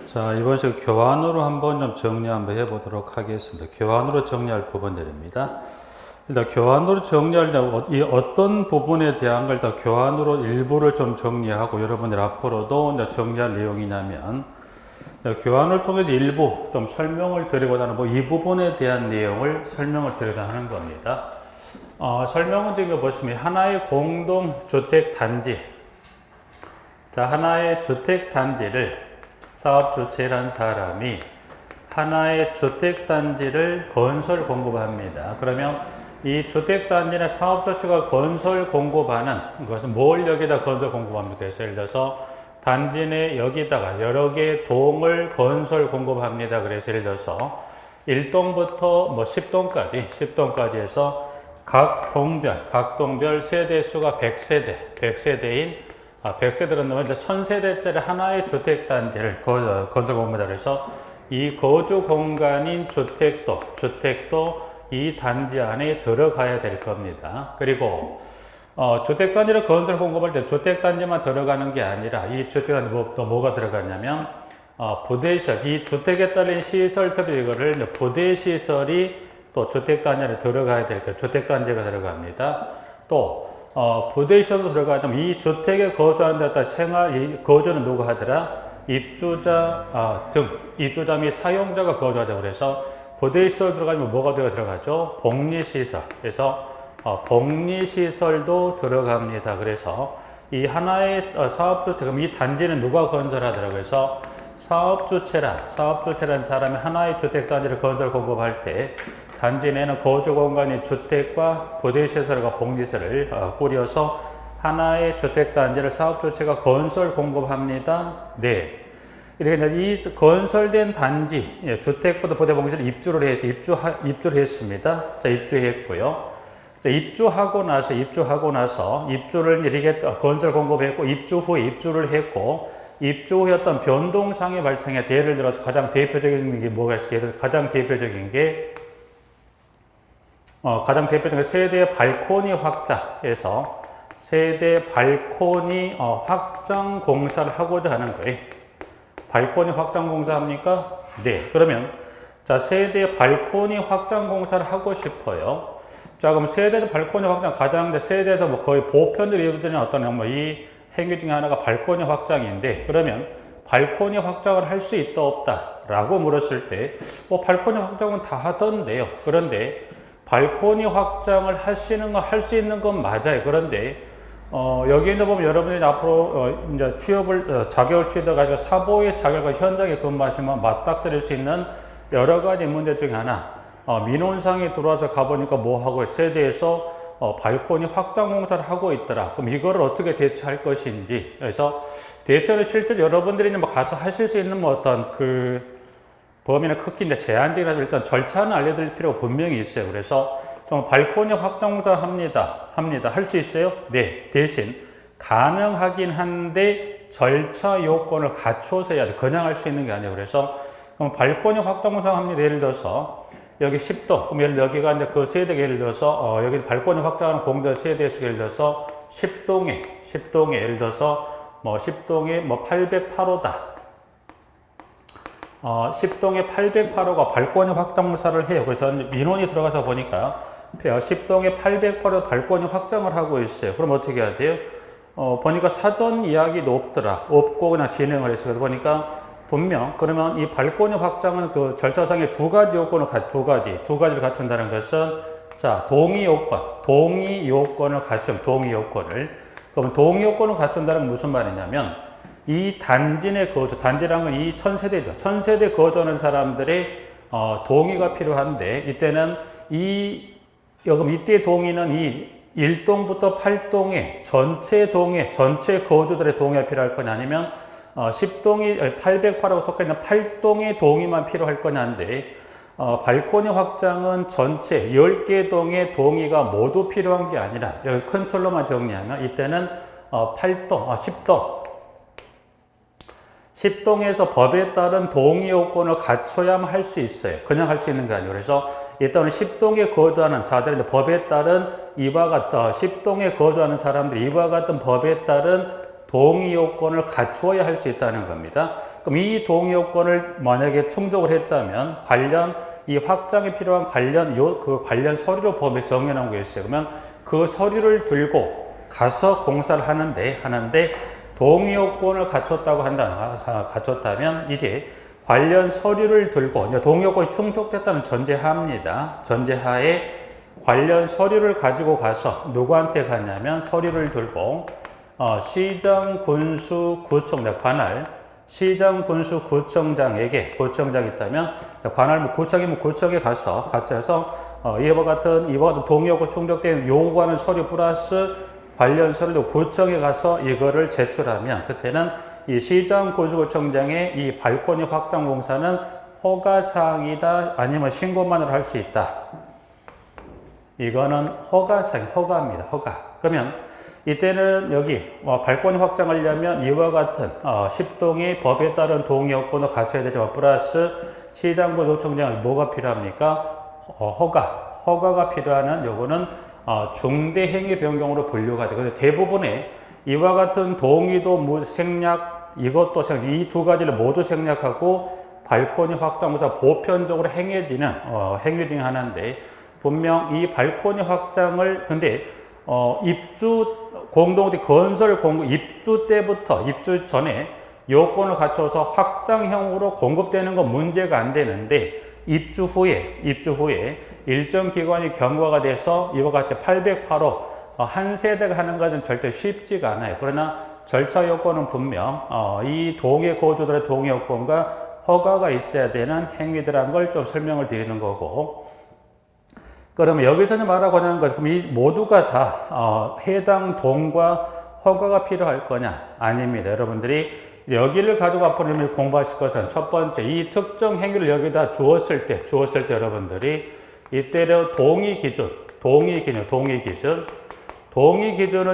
자, 이번 시간 교환으로 한번 좀 정리 한번 해보도록 하겠습니다. 교환으로 정리할 부분들입니다. 일단 교환으로 정리할 때 이 어떤 부분에 대한 걸 다 교환으로 일부를 좀 정리하고 여러분들 앞으로도 이제 정리할 내용이냐면 교환을 통해서 일부 좀 설명을 드리고자 하는 이 부분에 대한 내용을 설명을 드리고자 하는 겁니다. 설명은 지금 보시면 하나의 공동주택단지, 자, 하나의 주택단지를 사업주체란 사람이 하나의 주택단지를 건설 공급합니다. 그러면 이 주택단지나 사업주체가 건설 공급하는 것은 뭘 여기다 건설 공급합니까? 그래서 예를 들어서 단지 내 여기다가 여러 개의 동을 건설 공급합니다. 그래서 예를 들어서 1동부터 10동까지 해서 각 동별 세대수가 100세대인 100세대는 넘어서 1000세대짜리 하나의 주택단지를 건설 공급합니다. 그래서 이 거주 공간인 주택도 이 단지 안에 들어가야 될 겁니다. 그리고 주택단지를 건설 공급할 때 주택단지만 들어가는 게 아니라 이 주택단지 또 뭐가 들어가냐면 부대시설, 이 주택에 따른 시설들이 이거를 부대시설이 또 주택단지에 들어가야 될 거예요. 주택단지가 들어갑니다. 또 부대시설도 들어가면 이 주택에 거주하는 데 따라 이 거주는 누가 하더라? 입주자 입주자 및 사용자가 거주하자. 그래서 부대시설 들어가면 뭐가 들어가죠? 복리시설. 그래서 복리시설도 들어갑니다. 그래서 이 하나의 사업주체, 그럼 이 단지는 누가 건설하더라? 그래서 사업주체란 사람이 하나의 주택단지를 건설 공급할 때 단지 내는 거주 공간인 주택과 부대시설과 복리시설을 꾸려서 하나의 주택단지를 사업주체가 건설 공급합니다. 네. 이렇게 이 건설된 단지, 주택부터 부대 복리시설 입주를 했습니다. 자, 입주했고요. 자, 입주하고 나서 입주를 이렇게 건설 공급했고 입주 후에 입주를 했고 입주 후에 어떤 변동상이 발생해 예를 들어서 가장 대표적인 게 뭐가 있을까요? 가장 대표적인 게 세대 발코니 확장에서 세대 발코니 확장 공사를 하고자 하는 거예요. 발코니 확장 공사합니까? 네. 그러면 자, 세대 발코니 확장 공사를 하고 싶어요. 자, 그럼 세대 발코니 확장 세대에서 거의 보편적으로 이루어지는 어떤 이 행위 중에 하나가 발코니 확장인데, 그러면 발코니 확장을 할 수 있다 없다 라고 물었을 때 발코니 확장은 다 하던데요. 그런데 발코니 확장을 할 수 있는 건 맞아요. 그런데 여기에 보면 여러분이 앞으로 이제 자격을 취득해 가지고 사보의 자격과 현장에 근무하시면 맞닥뜨릴 수 있는 여러 가지 문제 중에 하나, 민원상에 들어와서 가보니까 뭐하고 세대에서 발코니 확장 공사를 하고 있더라. 그럼 이거를 어떻게 대처할 것인지. 그래서 대처는 실제로 여러분들이 가서 하실 수 있는 어떤 범위나 크기인데 제한적이라도 일단 절차는 알려드릴 필요가 분명히 있어요. 그래서 발코니 확장 공사 합니다. 할 수 있어요? 네. 대신 가능하긴 한데 절차 요건을 갖춰서 해야 돼. 그냥 할 수 있는 게 아니에요. 그래서 그럼 발코니 확장 공사 합니다. 예를 들어서 여기 10동, 그럼 여기가 이제 그 세대가 예를 들어서 여기 발코니 확장하는 공동 세대 수 예를 들어서 10동에 예를 들어서 10동에 808호다. 10동에 808호가 발코니 확장 공사를 해요. 그래서 민원이 들어가서 보니까 10동에 808호 발코니 확장을 하고 있어요. 그럼 어떻게 해야 돼요? 보니까 사전 이야기도 없고 그냥 진행을 했어요. 그래서 보니까 그러면 이 발코니 확장은 그 절차상의 두 가지를 갖춘다는 것은, 자, 동의 요건을 그럼 동의 요건을 갖춘다는 건 무슨 말이냐면, 이 단지 내 단지란 건 이 1000세대죠. 1000세대 거주하는 사람들의 동의가 필요한데, 이때는 이때 동의는 이 1동부터 8동의 전체 거주들의 동의가 필요할 거냐, 아니면 10동이 808하고 속해 있는 8동의 동의만 필요할 거냐인데, 발코니 확장은 전체 10개 동의 동의가 모두 필요한 게 아니라, 여기 큰 틀로만 정리하면 이때는 10동에서 법에 따른 동의 요건을 갖춰야만 할 수 있어요. 그냥 할 수 있는 게 아니에요. 그래서 일단은 10동에 거주하는 자들이 법에 따른 10동에 거주하는 사람들이 이와 같은 법에 따른 동의 요건을 갖추어야 할 수 있다는 겁니다. 그럼 이 동의 요건을 만약에 충족을 했다면 이 확장에 필요한 관련 서류로 법에 정해놓은 게 있어요. 그러면 그 서류를 들고 가서 공사를 하는데 동의 요건을 갖췄다면 이제 관련 서류를 들고 동의 요건이 충족됐다는 전제하입니다. 전제하에 관련 서류를 가지고 가서 누구한테 가냐면 서류를 들고 시장 군수 구청장 관할 시장 군수 구청장에게 구청장이 있다면 관할 구청이면 구청에 가서 이와 같은 동의 요건 충족된 요구하는 서류 플러스 관련 서류도 구청에 가서 이거를 제출하면 그때는 이 시장 군수구청장의 이 발코니 확장 공사는 허가사항이다 아니면 신고만으로 할 수 있다. 이거는 허가입니다. 허가. 그러면 이때는 여기 발코니 확장하려면 이와 같은 10동의 법에 따른 동의 요건을 갖춰야 되지만 플러스 시장 군수구청장이 뭐가 필요합니까? 허가가 필요한 요거는 중대 행위 변경으로 분류가 돼요. 근데 대부분의 이와 같은 동의도 생략, 이 두 가지를 모두 생략하고 발코니 확장공사 보편적으로 행해지는 행위 중에 하나인데 분명 이 발코니 확장을 근데 공동체 건설 입주 때부터 입주 전에 요건을 갖춰서 확장형으로 공급되는 건 문제가 안 되는데 입주 후에 일정 기간이 경과가 돼서 이와 같이 808호 한 세대가 하는 것은 절대 쉽지가 않아요. 그러나 절차 요건은 분명 이 동해 거주들의 동의 요건과 허가가 있어야 되는 행위들한 걸 좀 설명을 드리는 거고, 그러면 여기서는 말하고 하는 것, 그럼 이 모두가 다 해당 동과 허가가 필요할 거냐? 아닙니다. 여러분들이 여기를 가지고 앞으로 공부하실 것은 첫 번째, 이 특정 행위를 여기다 주었을 때 여러분들이 이때로 동의 기준은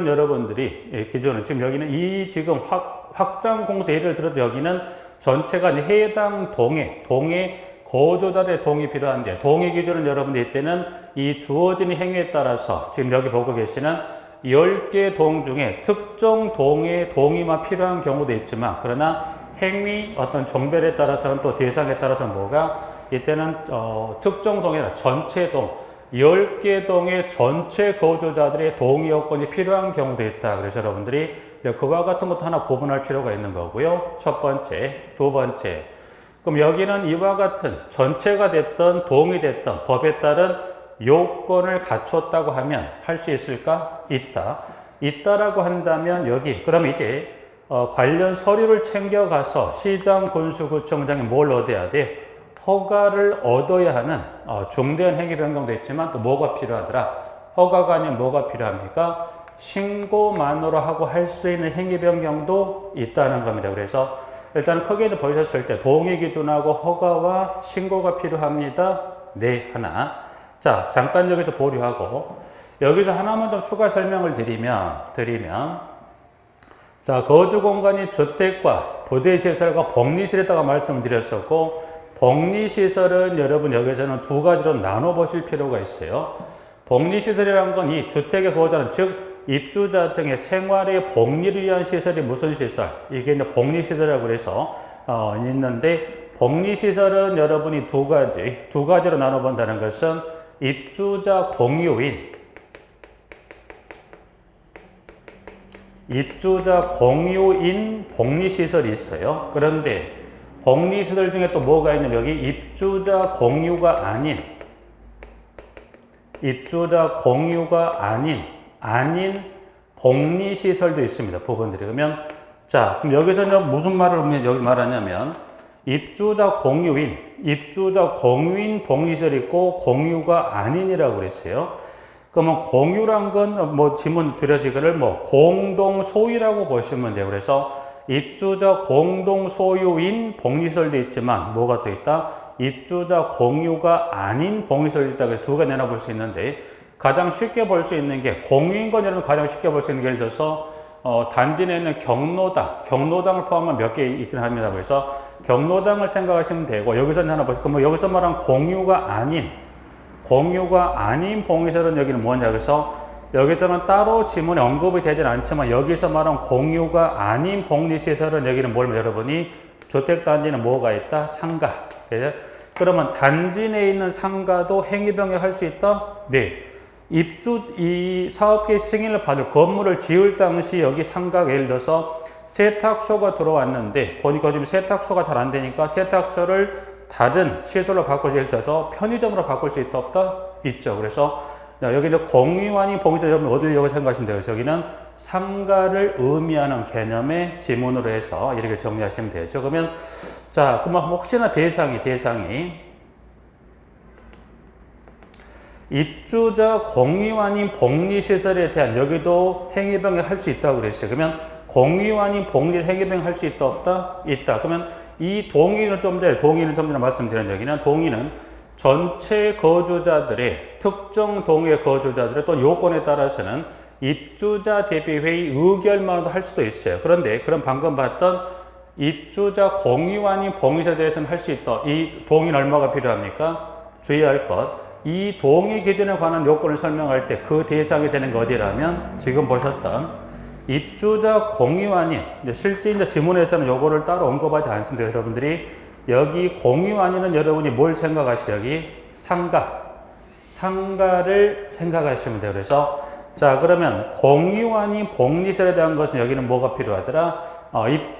여러분들이 기준은 지금 여기는 지금 확장 공사 예를 들어도 여기는 전체가 해당 동의 거주자들의 동의 필요한데 동의 기준은 여러분들 이때는 이 주어진 행위에 따라서 지금 여기 보고 계시는 10개 동 중에 특정 동의 동의만 필요한 경우도 있지만 그러나 행위 어떤 종별에 따라서는 또 대상에 따라서는 이때는 특정 동이나 전체 동 10개 동의 전체 거주자들의 동의 요건이 필요한 경우도 있다. 그래서 여러분들이 그와 같은 것도 하나 구분할 필요가 있는 거고요. 첫 번째, 두 번째. 그럼 여기는 이와 같은 전체가 됐던 동의됐던 법에 따른 요건을 갖췄다고 하면 할 수 있을까? 있다라고 한다면 그럼 이제 관련 서류를 챙겨가서 시장 군수구청장이 뭘 얻어야 돼? 허가를 얻어야 하는 중대한 행위 변경도 있지만 또 뭐가 필요하더라? 허가가 아니면 뭐가 필요합니까? 신고만으로 하고 할 수 있는 행위 변경도 있다는 겁니다. 그래서 일단 크게 보셨을 때 동의 기준하고 허가와 신고가 필요합니다. 네, 하나. 자, 잠깐 여기서 보류하고 여기서 하나만 더 추가 설명을 드리면 자, 거주 공간이 주택과 부대시설과 복리시설에다가 말씀을 드렸었고 복리시설은 여러분 여기서는 두 가지로 나눠 보실 필요가 있어요. 복리시설이라는 건 이 주택에 거주하는 즉 입주자 등의 생활의 복리를 위한 시설이 무슨 시설? 이게 이제 복리시설이라고 그래서 있는데 복리시설은 여러분이 두 가지로 나눠본다는 것은 입주자 공유인 복리시설이 있어요. 그런데 복리시설 중에 또 뭐가 있냐면 여기 입주자 공유가 아닌 복리시설도 있습니다. 부분들이. 그러면 그럼 여기서는 무슨 말을 여기 말하냐면 입주자 공유인 복리시설이 있고 공유가 아닌이라고 그랬어요. 그러면 공유란 건 지문 줄여서 이거를 공동 소유라고 보시면 돼요. 그래서 입주자 공동 소유인 복리시설도 있지만 뭐가 또 있다? 입주자 공유가 아닌 복리시설도 있다. 그래서 두 가지 내놔볼 수 있는데 가장 쉽게 볼 수 있는 게 공유인 건 여러분 가장 쉽게 볼 수 있는 게 예를 들어서 단지 내에는 경로당을 포함한 몇 개 있긴 합니다. 그래서 경로당을 생각하시면 되고 여기서 하나 보시고 여기서 말한 공유가 아닌 복리시설은 여기는 뭐냐 그래서 여기서는 따로 지문에 언급이 되진 않지만 여기서 말한 공유가 아닌 복리시설은 여기는 뭘 여러분이 주택단지는 뭐가 있다? 상가. 그러면 단지 내에 있는 상가도 행위병역 할 수 있다? 네. 이 사업계 승인을 받을 건물을 지을 당시 여기 상가가 예를 들어서 세탁소가 들어왔는데 보니까 지금 세탁소가 잘 안 되니까 세탁소를 다른 시설로 바꿔서 예를 들어서 편의점으로 바꿀 수 있다 없다? 있죠. 그래서 여기는 공유한이 봉사 여러분 어디를 여기 생각하시면 돼요. 그래서 여기는 상가를 의미하는 개념의 지문으로 해서 이렇게 정리하시면 되죠. 그러면 자, 그러면 혹시나 대상이 입주자 공유 아닌 복리시설에 대한 여기도 행위병역 할 수 있다고 그랬어요. 그러면 공유 아닌 복리 행위병역 할 수 있다 없다? 있다. 그러면 이 동의는 좀 전에 말씀드린 여기는 동의는 전체 거주자들의 특정 동의 거주자들의 또 요건에 따라서는 입주자 대비 회의 의결만으로도 할 수도 있어요. 그런데 그럼 방금 봤던 입주자 공유 아닌 복리시설에 대해서는 할 수 있다. 이 동의는 얼마가 필요합니까? 주의할 것. 이 동의 기준에 관한 요건을 설명할 때 그 대상이 되는 게 어디라면 지금 보셨던 입주자 공유 아닌 실제 이제 지문에서는 요거를 따로 언급하지 않습니다. 여러분들이 여기 공유 아닌은 여러분이 뭘 생각하시죠? 여기 상가를 생각하시면 돼요. 그래서 자 그러면 공유 아닌 복리시설에 대한 것은 여기는 뭐가 필요하더라?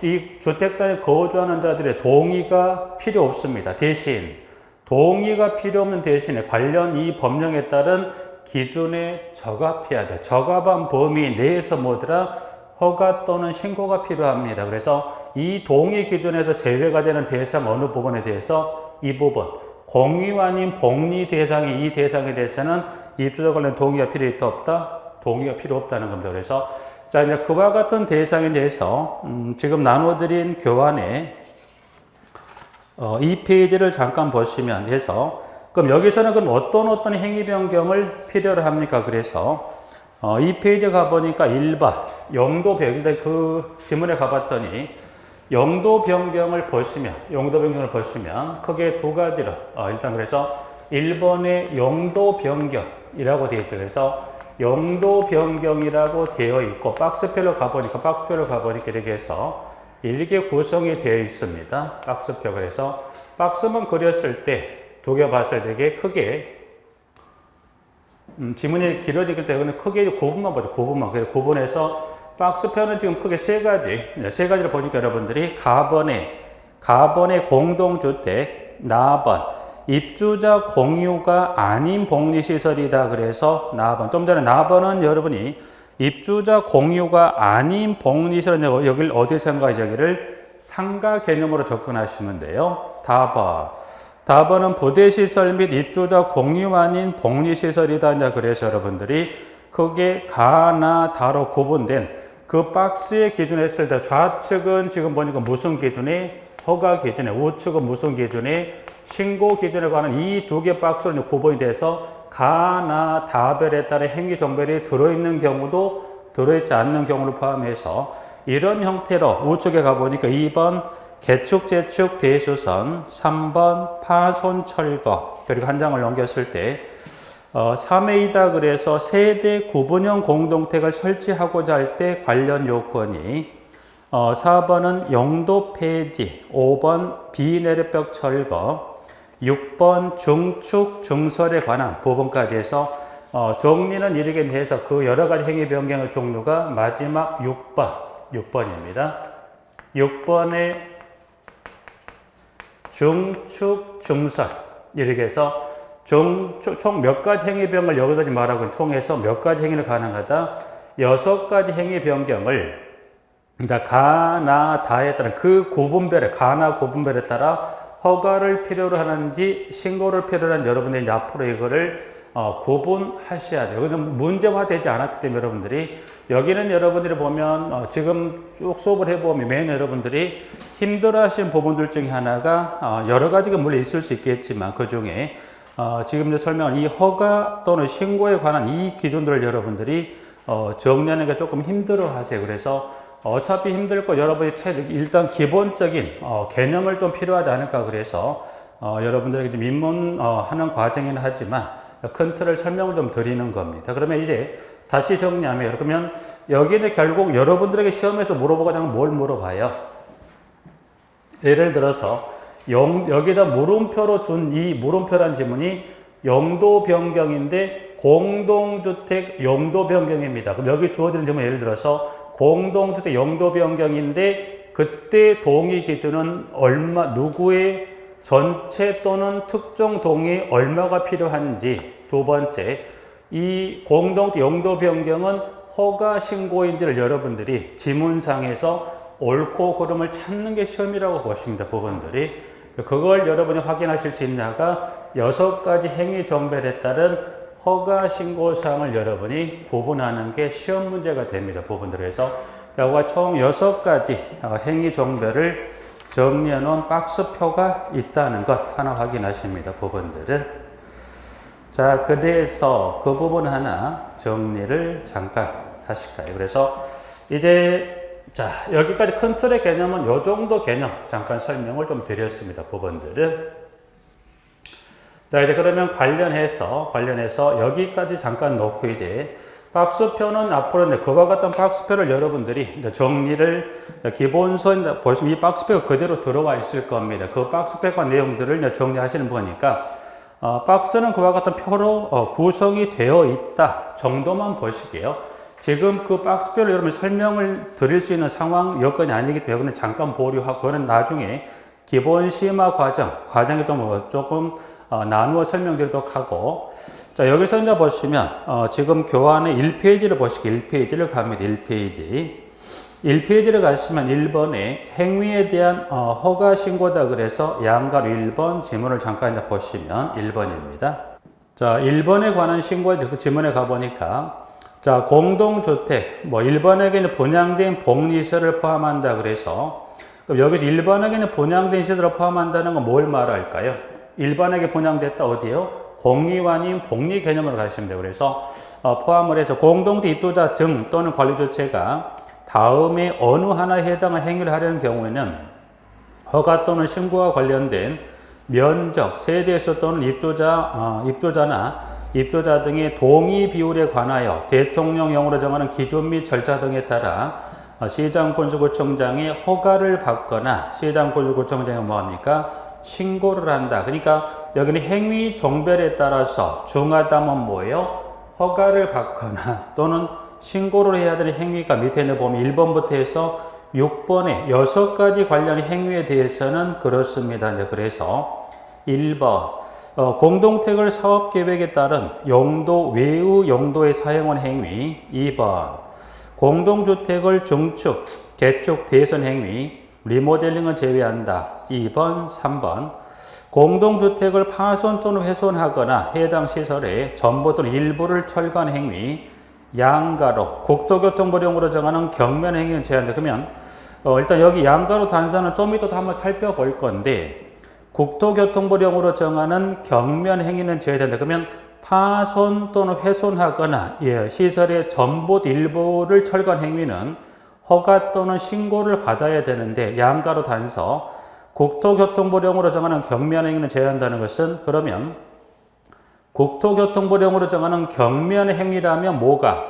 이 주택단에 거주하는 자들의 동의가 필요 없습니다. 대신 동의가 필요 없는 대신에 관련 이 법령에 따른 기준에 적합해야 돼. 적합한 범위 내에서 뭐더라? 허가 또는 신고가 필요합니다. 그래서 이 동의 기준에서 제외가 되는 대상 어느 부분에 대해서 이 부분 공유 아닌 복리 대상이 이 대상에 대해서는 입주자 관련 동의가 필요 있다 없다? 동의가 필요 없다는 겁니다. 그래서 자 이제 그와 같은 대상에 대해서 지금 나눠드린 교환에 이 페이지를 잠깐 보시면 해서 그럼 여기서는 그럼 어떤 행위 변경을 필요로 합니까? 그래서 이 페이지에 가보니까 1번 용도 변경 그 지문에 가봤더니 용도 변경을 보시면 크게 두 가지로 일단 그래서 1번에 용도 변경이라고 되어 있죠. 그래서 용도 변경이라고 되어 있고 박스표로 가보니까 이렇게 해서 이렇게 구성이 되어 있습니다. 박스표. 그래서 박스만 그렸을 때 두 개 봤을 때 이게 크게 지문이 길어지기 때문에 크게 구분만 보죠. 그래서 구분해서 박스표는 지금 크게 세 가지를 보니까 여러분들이 가번의 공동주택, 나번 입주자 공유가 아닌 복리시설이다. 그래서 나번 좀 전에 나번은 여러분이 입주자 공유가 아닌 복리시설은 여기를 어디 생각하죠? 여기를 상가 개념으로 접근하시면 돼요. 다번은 부대시설 및 입주자 공유 아닌 복리시설이다. 그래서 여러분들이 크게 가나 다로 구분된 그 박스의 기준에 했을 때 좌측은 지금 보니까 무슨 기준에 허가 기준에 우측은 무슨 기준에 신고 기준에 관한 이 두 개 박스로 구분이 돼서 가나 다별에 따라 행위 정별이 들어있는 경우도 들어있지 않는 경우를 포함해서 이런 형태로 우측에 가보니까 2번 개축, 재축, 대수선, 3번 파손, 철거 그리고 한 장을 넘겼을 때 3A다 그래서 세대 구분형 공동택을 설치하고자 할 때 관련 요건이 4번은 용도 폐지, 5번 비내리벽 철거, 6번 중축, 중설에 관한 부분까지 해서 정리는 이렇게 해서 그 여러 가지 행위 변경의 종류가 마지막 6번입니다. 6번에 중축, 중설 이렇게 해서 총 몇 가지 행위 변경을 여기서 말하고 총해서 몇 가지 행위를 가능하다? 6가지 행위 변경을 가나 다에 따라 그 가나 구분별에 따라 허가를 필요로 하는지 신고를 필요로 하는지 여러분들이 이제 앞으로 이거를 구분하셔야 돼요. 그래서 문제화되지 않았기 때문에 여러분들이 여기는 여러분들이 보면 지금 쭉 수업을 해보면 매년 여러분들이 힘들어하시는 부분들 중에 하나가 여러 가지가 물론 있을 수 있겠지만 그 중에 지금 설명한 이 허가 또는 신고에 관한 이 기준들을 여러분들이 정리하는 게 조금 힘들어 하세요. 그래서 어차피 힘들 거 여러분이 일단 기본적인 개념을 좀 필요하지 않을까 그래서 여러분들에게 좀 입문하는 과정이긴 하지만 큰 틀을 설명을 좀 드리는 겁니다. 그러면 이제 다시 정리하면 그러면 여기는 결국 여러분들에게 시험에서 물어보고자 하면 뭘 물어봐요? 예를 들어서 여기다 물음표로 준 이 물음표란 지문이 용도 변경인데 공동주택 용도 변경입니다. 그럼 여기 주어지는 지문 예를 들어서 공동주택 용도 변경인데 그때 동의 기준은 얼마, 누구의 전체 또는 특정 동의 얼마가 필요한지. 두 번째, 이 공동주택 용도 변경은 허가 신고인지를 여러분들이 지문상에서 옳고 그름을 찾는 게 시험이라고 보십니다. 부분들이. 그걸 여러분이 확인하실 수 있냐가 6가지 행위 정별에 따른 허가 신고사항을 여러분이 구분하는 게 시험 문제가 됩니다. 부분들에서 여기가 총 6가지 행위 정별을 정리해 놓은 박스표가 있다는 것 하나 확인하십니다. 부분들은. 자, 그래서 그 부분 하나 정리를 잠깐 하실까요? 그래서 이제 자, 여기까지 큰 틀의 개념은 요 정도 개념 잠깐 설명을 좀 드렸습니다. 부분들은. 자, 이제 그러면 관련해서 여기까지 잠깐 놓고 이제 박스표는 앞으로 이제 그와 같은 박스표를 여러분들이 이제 정리를 기본선 보시면 이 박스표가 그대로 들어와 있을 겁니다. 그 박스표과 내용들을 이제 정리하시는 거니까 박스는 그와 같은 표로 구성이 되어 있다 정도만 보시게요. 지금 그 박스표를 여러분 설명을 드릴 수 있는 상황 여건이 아니기 때문에 잠깐 보류하고 그거는 나중에 기본 심화 과정에 또 조금 나누어 설명드리도록 하고. 자, 여기서 이제 보시면 지금 교환의 1페이지를 보시고 1페이지를 갑니다. 1페이지를 가시면 1번에 행위에 대한 허가 신고다 그래서 양가로 1번 지문을 잠깐 이제 보시면 1번입니다. 자, 1번에 관한 신고에 그 지문에 가보니까 자, 공동주택, 1번에게는 분양된 복리시설을 포함한다 그래서, 그럼 여기서 1번에게는 분양된 시설을 포함한다는 건 뭘 말할까요? 1번에게 분양됐다 어디요? 공유아닌 복리 개념으로 가시면 돼요. 그래서, 포함을 해서 공동주택 입주자 등 또는 관리주체가 다음에 어느 하나에 해당할 행위를 하려는 경우에는 허가 또는 신고와 관련된 면적, 세대수 또는 입주자 등의 동의 비율에 관하여 대통령령으로 정하는 기준 및 절차 등에 따라 시장군수구청장의 허가를 받거나 시장군수구청장이 뭐합니까? 신고를 한다. 그러니까 여기는 행위 종별에 따라서 중하다면 뭐예요? 허가를 받거나 또는 신고를 해야 되는 행위가 밑에 보면 1번부터 해서 6번에 6가지 관련 행위에 대해서는 그렇습니다. 이제 그래서 1번 공동택을 사업계획에 따른 용도 외의 용도에 사용한 행위. 2번 공동주택을 증축, 개축, 대선 행위, 리모델링은 제외한다. 2번, 3번 공동주택을 파손 또는 훼손하거나 해당 시설의 전부 또는 일부를 철거한 행위. 양가로 국토교통부령으로 정하는 경면 행위는 제한다. 그러면 일단 여기 양가로 단서는 좀 이따 한번 살펴볼 건데 국토교통부령으로 정하는 경면 행위는 제외된다. 그러면 파손 또는 훼손하거나 시설의 전부 일부를 철거한 행위는 허가 또는 신고를 받아야 되는데 양가로 단서 국토교통부령으로 정하는 경면 행위는 제외한다는 것은 그러면 국토교통부령으로 정하는 경면 행위라면 뭐가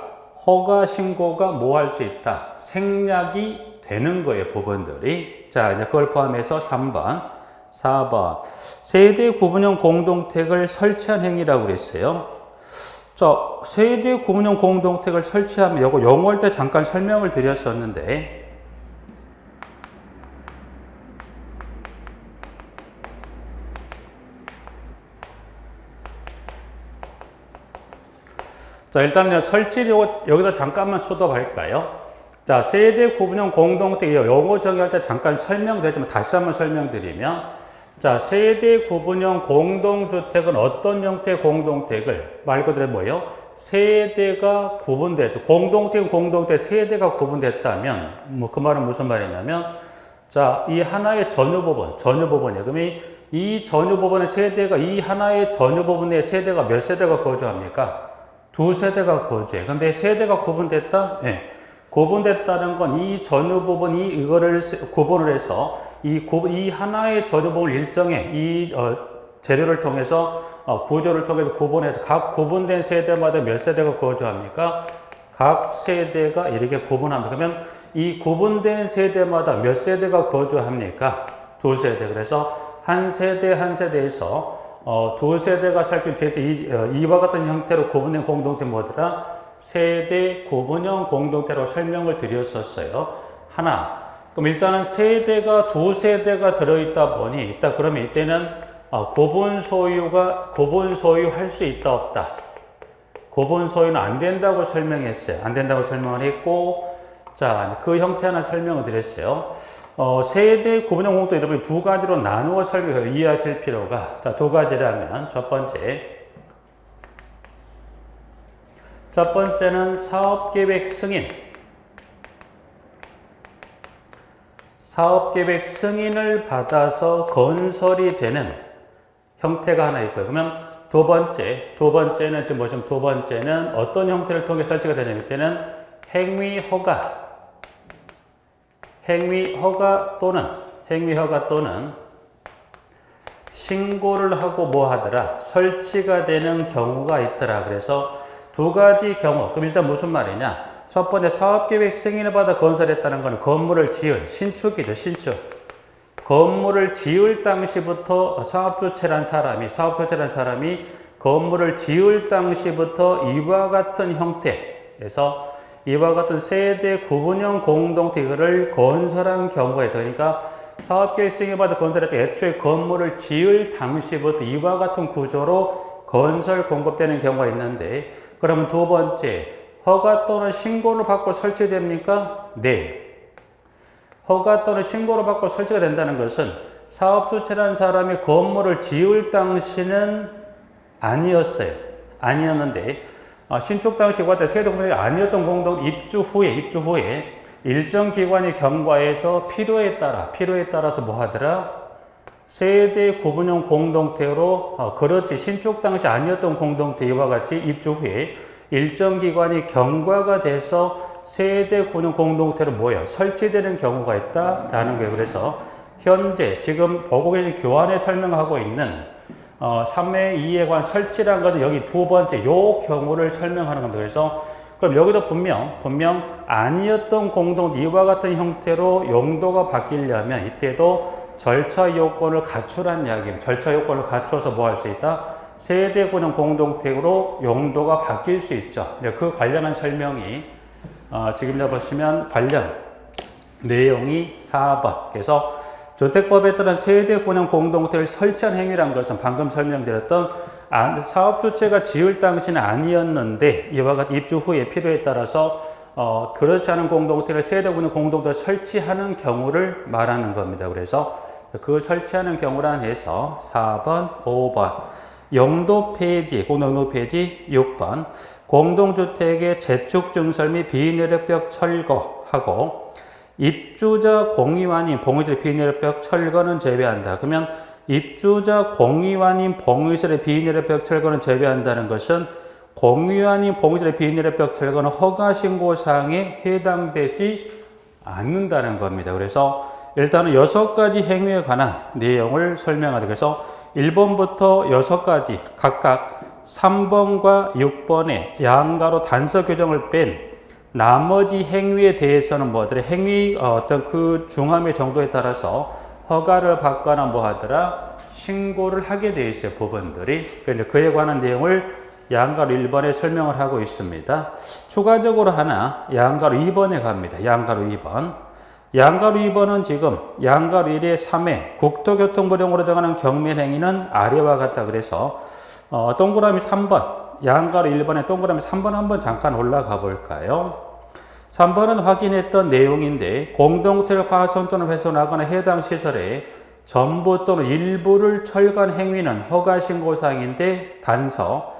허가 신고가 뭐 할 수 있다. 생략이 되는 거예요. 부분들이. 자, 이제 그걸 포함해서 3번 4번 세대 구분형 공동택을 설치한 행위라고 그랬어요. 자, 세대 구분형 공동택을 설치하면 이거 영어할 때 잠깐 설명을 드렸었는데 자, 일단 설치를 여기서 잠깐만 수도할까요? 자, 세대 구분형 공동택 영어 정의할 때 잠깐 설명드렸지만 다시 한번 설명드리면 자, 세대 구분형 공동주택은 어떤 형태의 공동택을 말 그대로 뭐예요? 세대가 구분돼서 공동택 세대가 구분됐다면 그 말은 무슨 말이냐면 자, 이 하나의 전유부분이에요. 그럼 이 전유부분의 세대가 이 하나의 전유부분의 세대가 몇 세대가 거주합니까? 2세대가 거주해. 근데 세대가 구분됐다? 네. 구분됐다는 건 이 전유부분이 이거를 구분을 해서 이 하나의 전유부분을 일정의 이 재료를 통해서 구조를 통해서 구분해서 각 구분된 세대마다 몇 세대가 거주합니까? 각 세대가 이렇게 구분합니다. 그러면 이 구분된 세대마다 몇 세대가 거주합니까? 두 세대. 그래서 한 세대 한 세대에서 두 세대가 살필 이와 같은 형태로 구분된 공동체 뭐더라? 세대 구분형 공동체로 설명을 드렸었어요. 하나. 그럼 일단은 세대가 두 세대가 들어있다 보니 그러면 이때는 구분 소유할 수 있다 없다. 구분 소유는 안 된다고 설명했어요. 안 된다고 설명을 했고, 자, 그 형태 하나 설명을 드렸어요. 세대 구분형 공동체 여러분이 두 가지로 나누어 이해하실 필요가, 자, 두 가지라면, 첫 번째는 사업계획 승인. 사업계획 승인을 받아서 건설이 되는 형태가 하나 있고요. 그러면 두 번째는 지금 보시면 두 번째는 어떤 형태를 통해 설치가 되냐면 이때는 행위허가 또는 신고를 하고 뭐 하더라? 설치가 되는 경우가 있더라. 그래서 두 가지 경우. 그럼 일단 무슨 말이냐? 첫 번째 사업계획 승인을 받아 건설했다는 것은 건물을 지을 신축이죠. 신축. 건물을 지을 당시부터 사업주체란 사람이 건물을 지을 당시부터 이와 같은 형태에서 이와 같은 세대 구분형 공동체를 건설한 경우에 그러니까 사업계획 승인을 받아 건설할 때 애초에 건물을 지을 당시부터 이와 같은 구조로 건설 공급되는 경우가 있는데 그러면 두 번째 허가 또는 신고를 받고 설치됩니까? 네. 허가 또는 신고를 받고 설치가 된다는 것은 사업주체라는 사람이 건물을 지을 당시는 아니었는데 신축 당시 세대 공동이 아니었던 공동 입주 후에 일정 기관이 경과해서 필요에 따라서 뭐 하더라? 세대 구분형 공동체로 그렇지 신축 당시 아니었던 공동체 이와 같이 입주 후에 일정 기관이 경과가 돼서 세대 구분형 공동체로 설치되는 경우가 있다라는 거예요. 그래서 현재 지금 보고 계신 교환에 설명하고 있는 3회 2에 관한 설치라는 것은 여기 두 번째 요 경우를 설명하는 겁니다. 그래서 그럼 여기도 분명 아니었던 공동체 이와 같은 형태로 용도가 바뀌려면 이때도 절차 요건을 갖추라는 이야기입니다. 절차 요건을 갖춰서 뭐 할 수 있다? 세대 구분형 공동체로 용도가 바뀔 수 있죠. 그 관련한 설명이 지금 보시면 관련 내용이 4번. 그래서 주택법에 따른 세대 구분형 공동체를 설치한 행위란 것은 방금 설명드렸던 사업주체가 지을 당시는 아니었는데 이와 같은 입주 후에 필요에 따라서 그렇지 않은 공동체를 세대 구분형 공동체를 설치하는 경우를 말하는 겁니다. 그래서 그 설치하는 경우란 해서 4번, 5번 용도 폐지, 공동용도 폐지 6번 공동주택의 재축 증설 및 비내력벽 철거하고 입주자 공유한인 봉의실의 비내력벽 철거는 제외한다. 그러면 입주자 공유한인 봉의실의 비내력벽 철거는 제외한다는 것은 공유한인 봉의실의 비내력벽 철거는 허가신고사항에 해당되지 않는다는 겁니다. 그래서 일단은 6가지 행위에 관한 내용을 설명하다. 그래서 1번부터 6가지 각각 3번과 6번의 양가로 단서 규정을 뺀 나머지 행위에 대해서는 행위 어떤 그 중함의 정도에 따라서 허가를 받거나 뭐 하더라 신고를 하게 돼 있어요. 부분들이. 그래서 그에 관한 내용을 양가로 1번에 설명을 하고 있습니다. 추가적으로 하나 양가로 2번에 갑니다. 양가로 2번. 양가로 2번은 지금 양가로 1의 3회 국토교통부령으로 정하는 경민행위는 아래와 같다. 그래서 동그라미 3번 양가로 1번에 동그라미 3번 한번 잠깐 올라가 볼까요? 3번은 확인했던 내용인데 공동체를 파손 또는 훼손하거나 해당 시설에 전부 또는 일부를 철거한 행위는 허가신고사항인데 단서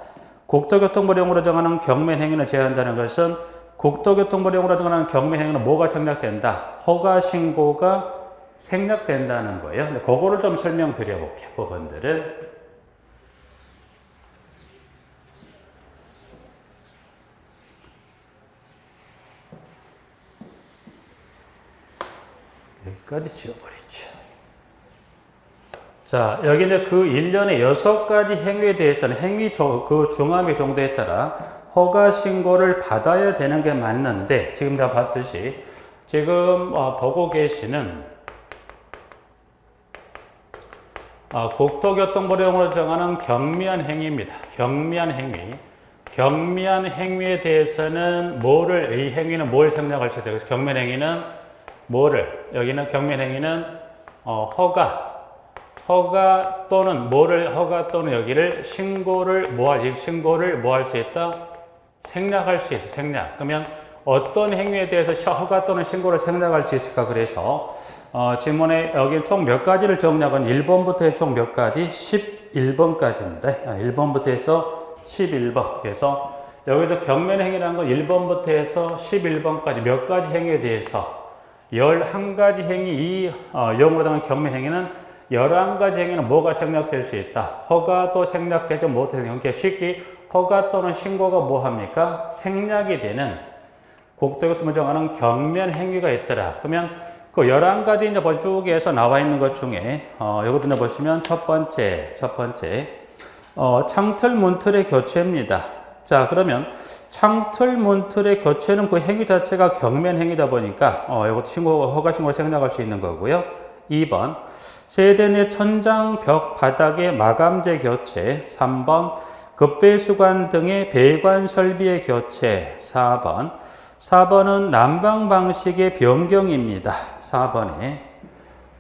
국토교통부령으로 정하는 경매행위를 제한한다는 것은 국토교통부령으로 정하는 경매행위는 뭐가 생략된다? 허가신고가 생략된다는 거예요. 근데 그거를 좀 설명드려 볼게요. 부분들을. 여기까지 지워버리죠. 자, 여기는 그 일련의 6가지 행위에 대해서는 그 중함의 정도에 따라 허가 신고를 받아야 되는 게 맞는데 지금 다 봤듯이 지금 보고 계시는 국토교통부령으로 정하는 경미한 행위입니다. 경미한 행위. 경미한 행위에 대해서는 이 행위는 뭘 생략할 수 있다. 그래서 경미한 행위는 여기는 경미한 행위는 허가 또는 허가 또는 여기를 신고를 뭐 할 수 있다? 생략할 수 있어. 생략. 그러면 어떤 행위에 대해서 허가 또는 신고를 생략할 수 있을까? 그래서 지문에 여기 총 몇 가지를 정리하건 1번부터 총 몇 가지? 11번까지입니다. 1번부터 해서 11번. 그래서 여기서 경면 행위라는 건 1번부터 해서 11번까지 몇 가지 행위에 대해서 11가지 행위, 이 영어로 당한 경면 행위는 11가지 행위는 뭐가 생략될 수 있다. 허가도 생략되죠. 못해서 그러니까 쉽게 허가 또는 신고가 뭐 합니까? 생략이 되는 국토교통부가 정하는 경면 행위가 있더라. 그러면 그 11가지 이제 쭉에서 나와 있는 것 중에 요것도 보시면 첫 번째 창틀 문틀의 교체입니다. 자, 그러면 창틀 문틀의 교체는 그 행위 자체가 경면 행위다 보니까 이것도 허가 신고를 생략할 수 있는 거고요. 2번 세대 내 천장 벽 바닥의 마감재 교체. 3번 급배수관 등의 배관 설비의 교체. 4번은 난방 방식의 변경입니다. 4번에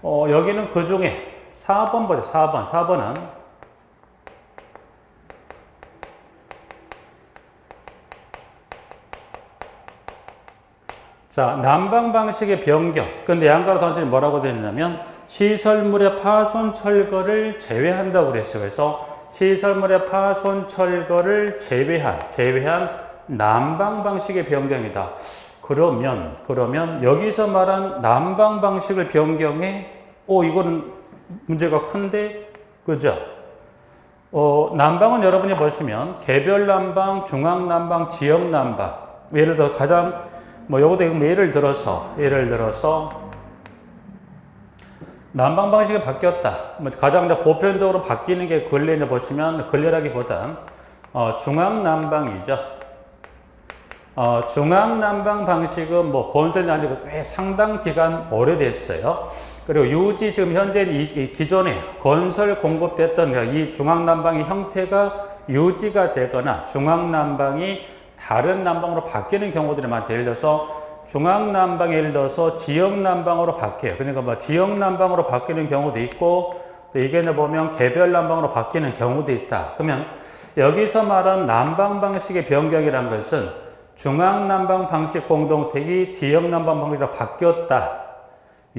여기는 그 중에 4번 보죠. 4번은 자, 난방 방식의 변경. 근데 양가로 단순히 뭐라고 되어 있냐면 시설물의 파손 철거를 제외한다고 그랬어요. 그래서 시설물의 파손 철거를 제외한 난방 방식의 변경이다. 그러면 여기서 말한 난방 방식을 변경해? 이거는 문제가 큰데, 그죠? 난방은 여러분이 보시면 개별 난방, 중앙 난방, 지역 난방. 예를 들어 요것도 예를 들어서 난방 방식이 바뀌었다. 가장 보편적으로 바뀌는 게 근래라기보단 중앙 난방이죠. 중앙 난방 방식은 건설된 지가 꽤 상당 기간 오래됐어요. 그리고 지금 현재 기존에 건설 공급됐던 이 중앙 난방의 형태가 유지가 되거나 중앙 난방이 다른 난방으로 바뀌는 경우들이 많죠. 예를 들어서 중앙 난방이 예를 들어서 지역 난방으로 바뀌어요. 그러니까 지역 난방으로 바뀌는 경우도 있고, 또 이게 보면 개별 난방으로 바뀌는 경우도 있다. 그러면 여기서 말한 난방 방식의 변경이라는 것은 중앙 난방 방식 공동택이 지역 난방 방식으로 바뀌었다.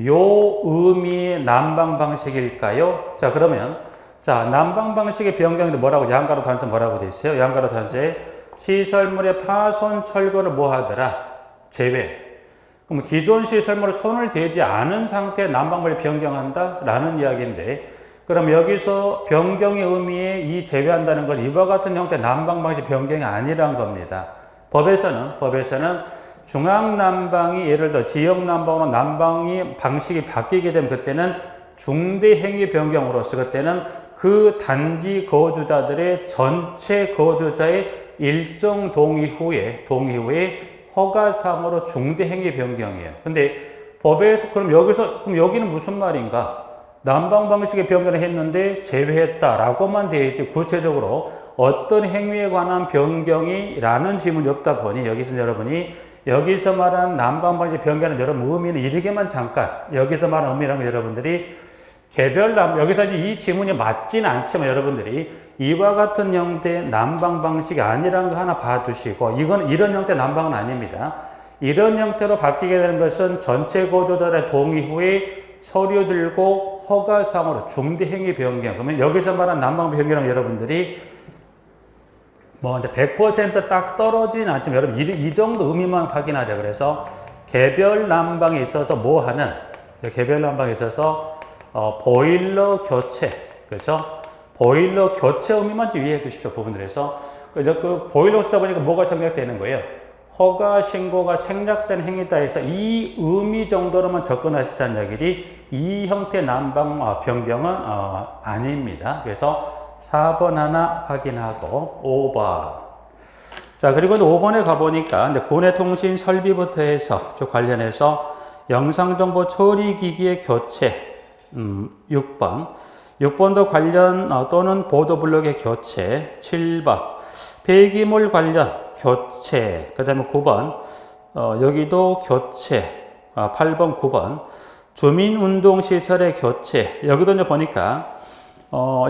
요 의미의 난방 방식일까요? 자, 그러면 난방 방식의 변경인데 양가로 단서 뭐라고 돼 있어요? 양가로 단서에 시설물의 파손 철거를 하더라? 제외. 그럼 기존 시설물에 손을 대지 않은 상태의 난방을 변경한다? 라는 이야기인데, 그럼 여기서 변경의 의미에 이 제외한다는 것은 이와 같은 형태의 난방 방식 변경이 아니란 겁니다. 법에서는 중앙 난방이 예를 들어 지역 난방으로 난방이 방식이 바뀌게 되면 그때는 중대 행위 변경으로서 그때는 그 단지 거주자들의 전체 거주자의 일정 동의 후에 허가상으로 중대 행위 변경이에요. 근데 법에서 그럼 여기는 무슨 말인가? 난방 방식의 변경을 했는데 제외했다라고만 되어 있지 구체적으로 어떤 행위에 관한 변경이라는 질문이 없다 보니 여기서 말한 난방 방식 변경은 여러분 의미는 이르게만 잠깐 여기서 말한 의미라는 여러분들이 여기서 이 지문이 맞지는 않지만 여러분들이 이와 같은 형태의 난방 방식이 아니라는 거 하나 봐두시고 이런 형태의 난방은 아닙니다. 이런 형태로 바뀌게 되는 것은 전체 거주자들의 동의 후에 서류 들고 허가상으로 중대 행위 변경. 그러면 여기서 말한 난방 변경은 여러분들이 이제 100% 딱 떨어지진 않지만 여러분 이 정도 의미만 확인하자. 그래서 개별 난방에 있어서 보일러 교체, 그렇죠? 보일러 교체 의미만 이해해 주시죠, 부분들에서. 그 보일러 교체다 보니까 뭐가 생략되는 거예요? 허가 신고가 생략된 행위다 해서 이 의미 정도로만 접근하시자는 얘기지 이 형태의 난방 변경은 아닙니다. 그래서 4번 하나 확인하고 5번. 자, 그리고 5번에 가보니까 이제 군해통신 설비부터 해서 쭉 관련해서 영상정보 처리기기의 교체 6번. 6번도 관련 또는 보도블록의 교체. 7번 폐기물 관련 교체. 그 다음에 9번 여기도 교체. 8번 9번 주민운동시설의 교체. 여기도 이제 보니까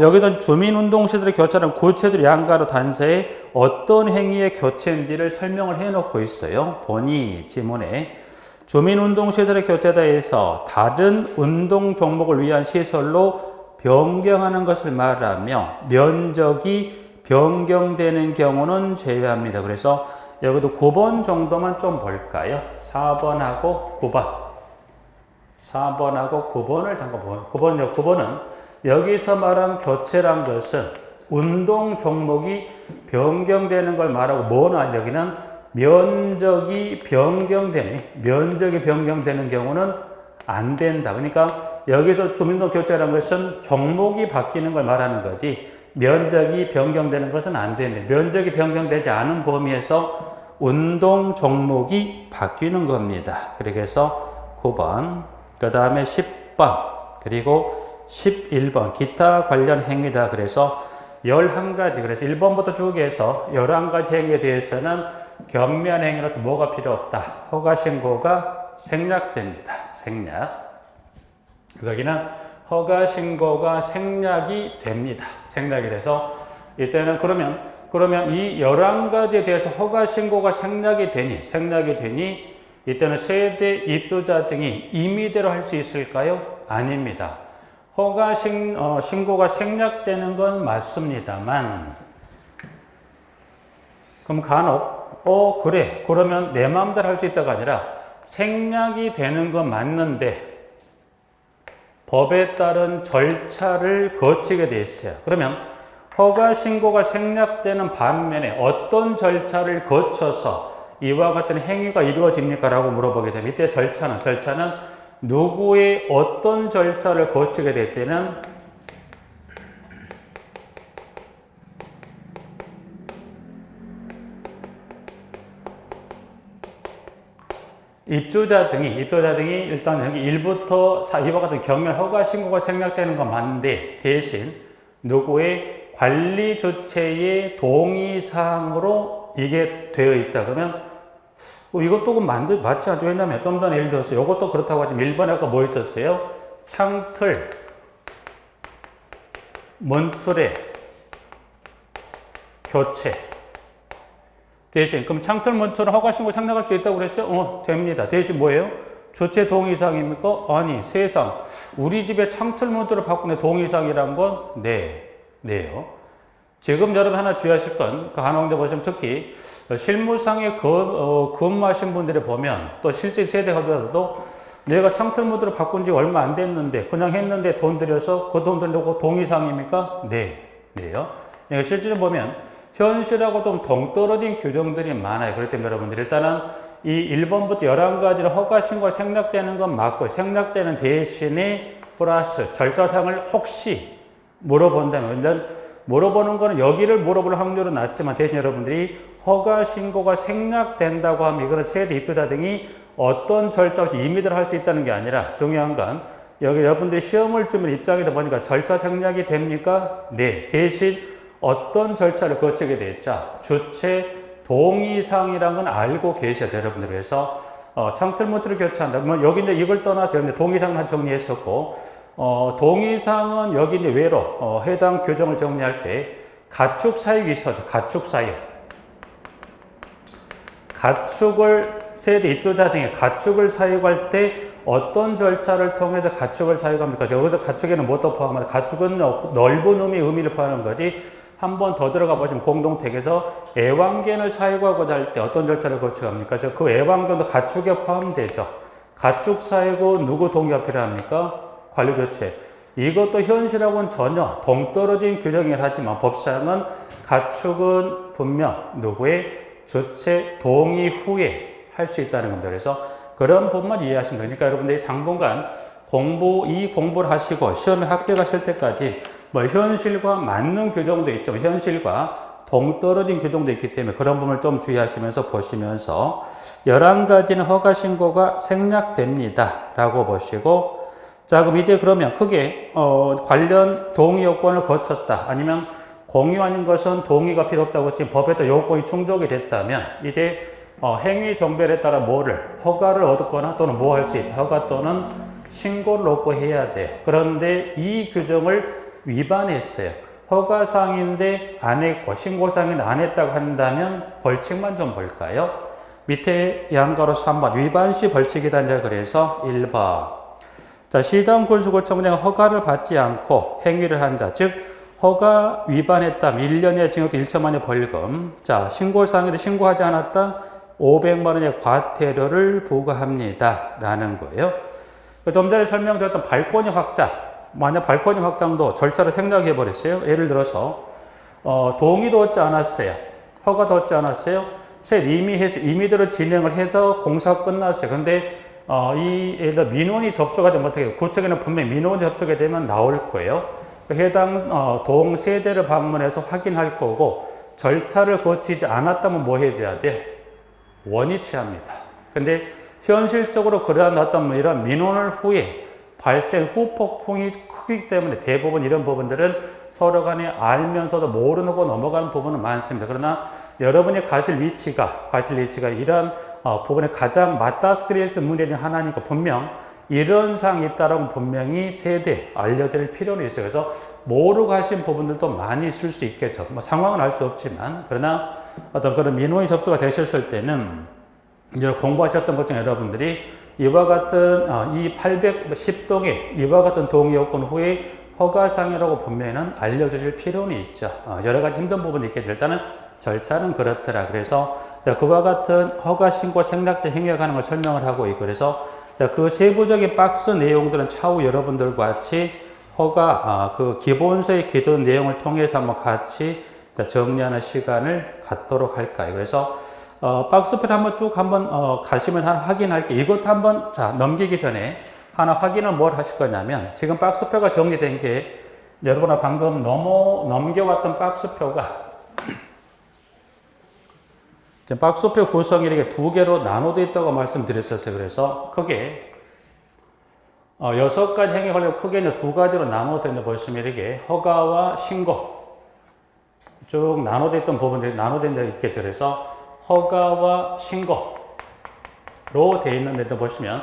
여기서 주민운동시설의 교체는 구체적으로 양가로 단서에 어떤 행위의 교체인지를 설명을 해놓고 있어요. 보니 지문에 주민운동시설의 교체에 대해서 다른 운동 종목을 위한 시설로 변경하는 것을 말하며 면적이 변경되는 경우는 제외합니다. 그래서 여기도 9번 정도만 좀 볼까요? 4번하고 9번. 4번하고 9번을 잠깐 보면 9번은 여기서 말한 교체란 것은 운동 종목이 변경되는 걸 말하고 뭐나 여기는 면적이 변경되는 경우는 안 된다. 그러니까 여기서 주민등록 교체라는 것은 종목이 바뀌는 걸 말하는 거지 면적이 변경되는 것은 안 됩니다. 면적이 변경되지 않은 범위에서 운동 종목이 바뀌는 겁니다. 그래서 9번, 그 다음에 10번, 그리고 11번 기타 관련 행위다. 그래서 11가지. 그래서 1번부터 쭉 해서 11가지 행위에 대해서는 경미한 행위로서 뭐가 필요 없다. 허가신고가 생략됩니다. 생략. 그래서 여기는 허가신고가 생략이 됩니다. 생략이 돼서 이때는 그러면 이 11가지에 대해서 허가신고가 생략이 되니 이때는 세대 입주자 등이 임의대로 할 수 있을까요? 아닙니다. 허가 신고가 생략되는 건 맞습니다만, 그럼 간혹, 그래. 그러면 내 마음대로 할 수 있다가 아니라 생략이 되는 건 맞는데, 법에 따른 절차를 거치게 돼 있어요. 그러면 허가 신고가 생략되는 반면에 어떤 절차를 거쳐서 이와 같은 행위가 이루어집니까? 라고 물어보게 되면 이때 절차는 누구의 어떤 절차를 거치게 될 때는 입주자 등이 일단 여기 1부터 4, 이와 같은 경면 허가 신고가 생략되는 건 맞는데 대신 누구의 관리 주체의 동의사항으로 이게 되어 있다. 그러면 이것도 맞지 않죠? 왜냐면 좀 전에 예를 들어서 이것도 그렇다고 하지만 1번에 아까 뭐 있었어요? 창틀, 문틀의 교체. 대신 그럼 창틀, 문틀은 허가신고 생략할 수 있다고 그랬어요? 됩니다. 대신 뭐예요? 주체 동의사항입니까? 아니, 세상. 우리 집에 창틀, 문틀을 바꾸는 동의사항이란 건 네요. 지금 여러분 하나 주의하실 건, 그 한홍대 보시면 특히 실무상에 근무하신 분들이 보면 또 실제 세대 가더라도 내가 창틀 문틀을 바꾼 지 얼마 안 됐는데 그냥 했는데 돈 들여서 그 돈 들려고 동의사항입니까? 네요. 실제로 보면 현실하고 좀 동떨어진 규정들이 많아요. 그렇기 때문에 여러분들 일단은 이 1번부터 11가지로 허가신고가 생략되는 건 맞고 생략되는 대신에 플러스 절차상을 혹시 물어본다면 일단 물어보는 거는 여기를 물어볼 확률은 낮지만 대신 여러분들이 허가신고가 생략된다고 하면 이거는 세대 입주자 등이 어떤 절차 없이 임의대로 할 수 있다는 게 아니라 중요한 건 여기 여러분들이 시험을 주면 입장이다 보니까 절차 생략이 됩니까? 네. 대신 어떤 절차를 거치게 됐죠? 주체 동의사항이라는 건 알고 계셔야 돼요, 여러분들. 그래서 창틀 문틀을 교체한다. 뭐 여기 이제 이걸 떠나서 이제 동의사항만 정리했었고 동의사항은 여기 이제 외로 해당 규정을 정리할 때 가축 사육이 있어죠. 가축 사육. 가축을 세대 입주자 등의 가축을 사육할 때 어떤 절차를 통해서 가축을 사육합니까? 여기서 가축에는 뭐도 포함합니다. 가축은 넓은 의미를 포함하는 거지. 한 번 더 들어가 보시면 공동택에서 애완견을 사육하고자 할 때 어떤 절차를 거쳐갑니까? 그래서 그 애완견도 가축에 포함되죠. 가축 사육은 누구 동의가 필요합니까? 관리 교체. 이것도 현실하고는 전혀 동떨어진 규정이긴 하지만 법상은 가축은 분명 누구의 주체 동의 후에 할 수 있다는 겁니다. 그래서 그런 부분만 이해하시면 되니까 여러분들이 당분간 공부를 하시고 시험에 합격하실 때까지 뭐 현실과 맞는 규정도 있죠. 현실과 동떨어진 규정도 있기 때문에 그런 부분을 좀 주의하시면서 보시면서 11가지는 허가신고가 생략됩니다. 라고 보시고 자, 그럼 이제 그러면 크게 관련 동의 요건을 거쳤다. 아니면 공유 아닌 것은 동의가 필요 없다고 지금 법에도 요건이 충족이 됐다면 이제 행위 종별에 따라 뭐를 허가를 얻거나 또는 뭐 할 수 있다. 허가 또는 신고를 얻고 해야 돼요. 그런데 이 규정을 위반했어요. 허가사항인데 안 했고 신고사항인데 안 했다고 한다면 벌칙만 좀 볼까요? 밑에 양가로 3번 위반 시 벌칙이다. 그래서 1번. 자, 시장 군수구청장 허가를 받지 않고 행위를 한 자, 즉 허가 위반했다면 1년의 징역도 1천만 원의 벌금. 자, 신고사항인데 신고하지 않았다 500만 원의 과태료를 부과합니다. 라는 거예요. 좀 전에 설명드렸던 발권이 확장. 만약 발권이 확장도 절차를 생략해 버렸어요. 예를 들어서 동의도 얻지 않았어요. 허가도 얻지 않았어요. 임의대로 진행을 해서 공사가 끝났어요. 근데 예를 들어 민원이 접수가 되면 어떻게 해요? 구청에는 분명히 민원이 접수가 되면 나올 거예요. 해당 동 세대를 방문해서 확인할 거고 절차를 거치지 않았다면 뭐 해줘야 돼요? 원위치합니다. 근데 현실적으로 그러한 어떤 이런 민원을 후에 발생 후 폭풍이 크기 때문에 대부분 이런 부분들은 서로 간에 알면서도 모르고 넘어가는 부분은 많습니다. 그러나 여러분이 가실 위치가 이러한 부분에 가장 맞닥뜨릴 수 있는 문제 중 하나니까 분명 이런 사항이 있다라고 분명히 세대 알려드릴 필요는 있어요. 그래서 모르고 하신 부분들도 많이 있을 수 있겠죠. 뭐 상황은 알 수 없지만 그러나 어떤 그런 민원이 접수가 되셨을 때는 이제 공부하셨던 것 중 여러분들이 이와 같은 이 810동의 이와 같은 동의 요건 후에 허가사항이라고 분명히는 알려주실 필요는 있죠. 여러 가지 힘든 부분이 있겠죠. 일단은 절차는 그렇더라. 그래서 그와 같은 허가 신고 생략된 행위가 가는 걸 설명을 하고 있고 그래서 그 세부적인 박스 내용들은 차후 여러분들과 같이 허가 그 기본서의 기본 내용을 통해서 한번 같이 정리하는 시간을 갖도록 할까요? 그래서 박스표를 한번 쭉 가시면 하나 확인할게요. 이것도 한번 넘기기 전에 하나 확인은 뭘 하실 거냐면 지금 박스표가 정리된 게 여러분아 방금 넘겨왔던 박스표가 지금 박스표 구성이 이렇게 두 개로 나눠져 있다고 말씀드렸었어요. 그래서 크게 6가지 행위 관련 크게 이제 두 가지로 나눠서 이제 보시면 이렇게 허가와 신고 쭉 나눠져 있던 부분들이 나눠져 있겠죠. 그래서 허가와 신고로 되어 있는데 보시면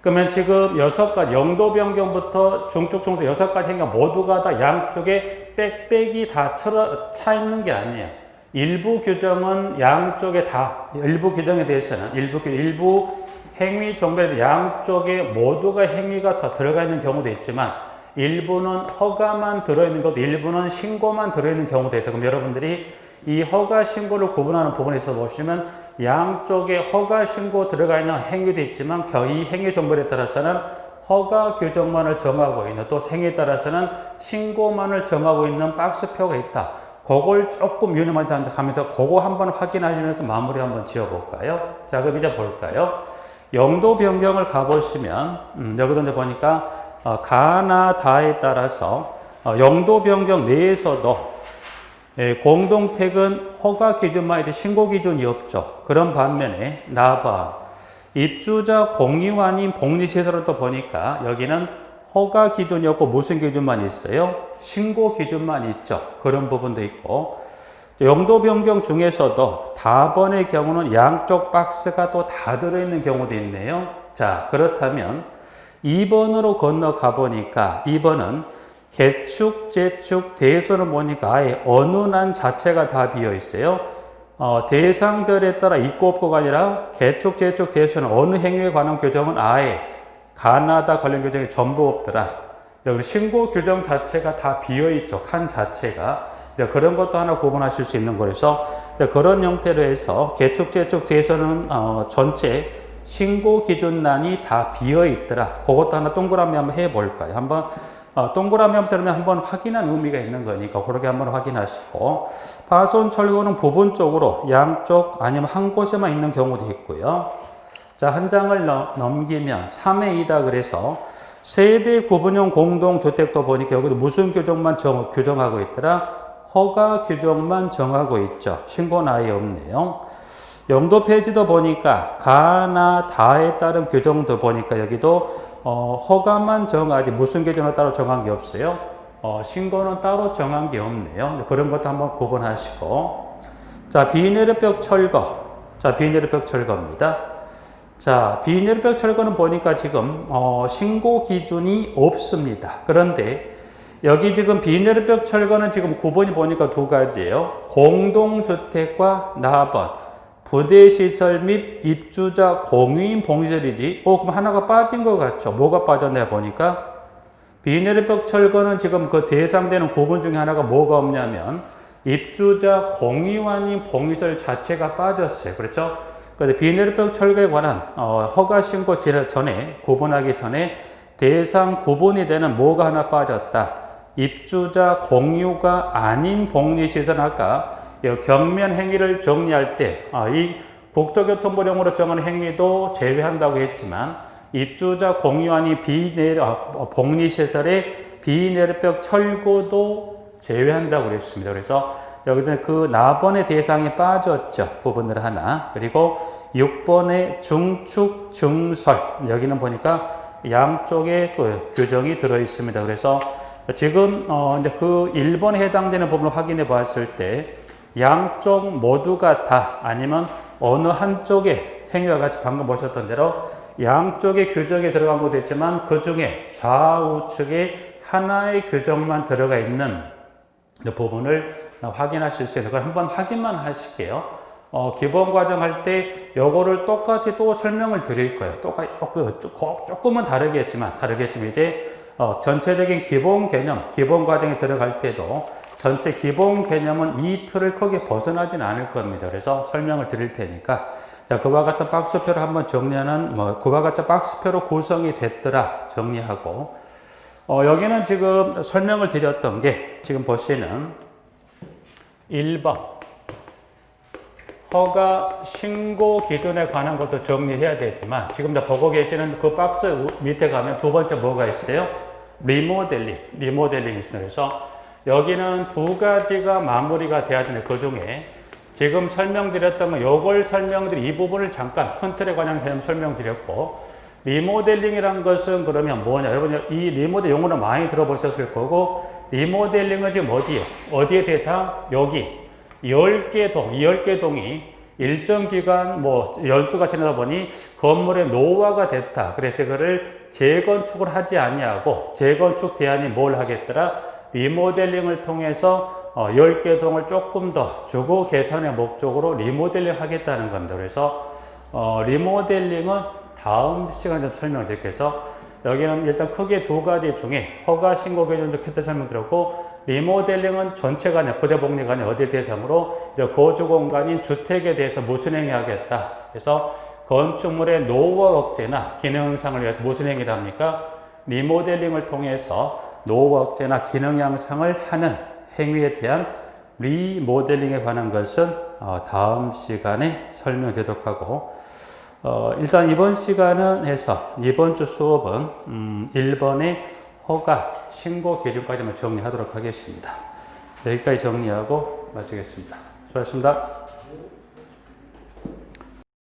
그러면 지금 6가지 영도 변경부터 중축 중소 6가지 행위가 모두가 다 양쪽에 빽빽이 다 차 있는 게 아니에요. 일부 규정은 양쪽에 다 일부 규정에 대해서는 일부 행위 종별에 양쪽에 모두가 행위가 다 들어가 있는 경우도 있지만 일부는 허가만 들어있는 것도 일부는 신고만 들어있는 경우도 있다. 그럼 여러분들이 이 허가 신고를 구분하는 부분에서 보시면 양쪽에 허가 신고 들어가 있는 행위도 있지만 이 행위 종별에 따라서는 허가 규정만을 정하고 있는 또 행위에 따라서는 신고만을 정하고 있는 박스표가 있다. 그걸 조금 유념하지 하면서 그거 한번 확인하시면서 마무리 한번 지어볼까요? 자, 그럼 이제 볼까요? 영도 변경을 가보시면 여기도 이제 보니까 가나 다에 따라서 영도 변경 내에서도 공동택은 허가 기준만 이제 신고 기준이 없죠. 그런 반면에 나봐 입주자 공유 아닌 복리시설을 또 보니까 여기는 허가 기준이 없고 무슨 기준만 있어요? 신고 기준만 있죠. 그런 부분도 있고 영도 변경 중에서도 다번의 경우는 양쪽 박스가 또 다 들어있는 경우도 있네요. 자, 그렇다면 2번으로 건너가 보니까 2번은 개축, 재축, 대소를 보니까 아예 어느 난 자체가 다 비어 있어요. 대상별에 따라 있고 없고가 아니라 개축, 재축, 대소는 어느 행위에 관한 규정은 아예 가나다 관련 규정이 전부 없더라. 여기 신고 규정 자체가 다 비어 있죠. 칸 자체가. 이제 그런 것도 하나 구분하실 수 있는 거라서 그런 형태로 해서 개축, 재축, 대소는 전체 신고 기준란이 다 비어 있더라. 그것도 하나 동그라미 한번 해볼까요? 한번 동그라미 함수라면 한번 확인한 의미가 있는 거니까 그렇게 한번 확인하시고 파손 철거는 부분적으로 양쪽 아니면 한 곳에만 있는 경우도 있고요. 자, 한 장을 넘기면 3의 2다 그래서 세대 구분형 공동주택도 보니까 여기도 무슨 규정만 규정하고 있더라? 허가 규정만 정하고 있죠. 신고는 아예 없네요. 영도 폐지도 보니까 가나 다에 따른 규정도 보니까 여기도 허가만 정하지 무슨 기준으로 따로 정한 게 없어요. 신고는 따로 정한 게 없네요. 그런 것도 한번 구분하시고. 자, 비내리벽 철거. 자, 비내리벽 철거입니다. 자, 비내리벽 철거는 보니까 지금 신고 기준이 없습니다. 그런데 여기 지금 비내리벽 철거는 지금 구분이 보니까 두 가지예요. 공동주택과 나번, 부대시설 및 입주자 공유인 봉시설이지. 그럼 하나가 빠진 것 같죠? 뭐가 빠졌나 보니까 비내리벽 철거는 지금 그 대상되는 구분 중에 하나가 뭐가 없냐면 입주자 공유인 봉시설 자체가 빠졌어요. 그렇죠? 그래서 비내리벽 철거에 관한 허가 신고 전에 구분하기 전에 대상 구분이 되는 뭐가 하나 빠졌다. 입주자 공유가 아닌 복리시설 아까 경면 행위를 정리할 때 이 국토교통부령으로 정한 행위도 제외한다고 했지만 입주자 공유 아닌 복리시설의 비내리벽 철거도 제외한다고 그랬습니다. 그래서 여기는 그 나번의 대상이 빠졌죠. 부분들 하나. 그리고 6번의 중축, 중설. 여기는 보니까 양쪽에 또 규정이 들어 있습니다. 그래서 지금 이제 그 1번에 해당되는 부분을 확인해 봤을 때 양쪽 모두가 다 아니면 어느 한쪽에 행위와 같이 방금 보셨던 대로 양쪽의 규정에 들어간 것도 있지만 그 중에 좌우측에 하나의 규정만 들어가 있는 부분을 확인하실 수 있는 걸 한번 확인만 하실게요. 기본 과정 할 때 요거를 똑같이 또 설명을 드릴 거예요. 똑같이 조금은 다르겠지만 이제 전체적인 기본 개념, 기본 과정에 들어갈 때도 전체 기본 개념은 이 틀을 크게 벗어나진 않을 겁니다. 그래서 설명을 드릴 테니까 자, 그와 같은 박스표를 한번 정리하는 그와 같은 박스표로 구성이 됐더라 정리하고 여기는 지금 설명을 드렸던 게 지금 보시는 1번 허가 신고 기준에 관한 것도 정리해야 되지만 지금 보고 계시는 그 박스 밑에 가면 두 번째 뭐가 있어요? 리모델링이 있습니다. 그래서 여기는 두 가지가 마무리가 돼야 되는데 그 중에 지금 설명드렸던 건 요걸 이 부분을 잠깐 큰 틀에 관한 개념 설명드렸고 리모델링이란 것은 그러면 뭐냐? 여러분 이 리모델 용어를 많이 들어보셨을 거고 리모델링은 지금 어디에 대상? 여기 10개 동, 이 10개 동이 일정 기간 연수가 지나다 보니 건물의 노후화가 됐다. 그래서 그거를 재건축을 하지 아니하고 재건축 대안이 뭘 하겠더라? 리모델링을 통해서 10개 동을 조금 더 주거 개선의 목적으로 리모델링 하겠다는 겁니다. 그래서 리모델링은 다음 시간에 좀 설명드릴게요. 그래서 여기는 일단 크게 두 가지 중에 허가 신고 기준도 캐터 설명드렸고 리모델링은 전체가 아니라 부대복리가 아니라 어디에 대상으로 이제 거주 공간인 주택에 대해서 무슨 행위 하겠다. 그래서 건축물의 노후화 억제나 기능 향상을 위해서 무슨 행위를 합니까? 리모델링을 통해서 노후화 억제나 기능 향상을 하는 행위에 대한 리모델링에 관한 것은 다음 시간에 설명드리도록 하고 일단 이번 시간은 해서 이번 주 수업은 1번의 허가 신고 기준까지만 정리하도록 하겠습니다. 여기까지 정리하고 마치겠습니다. 수고하셨습니다.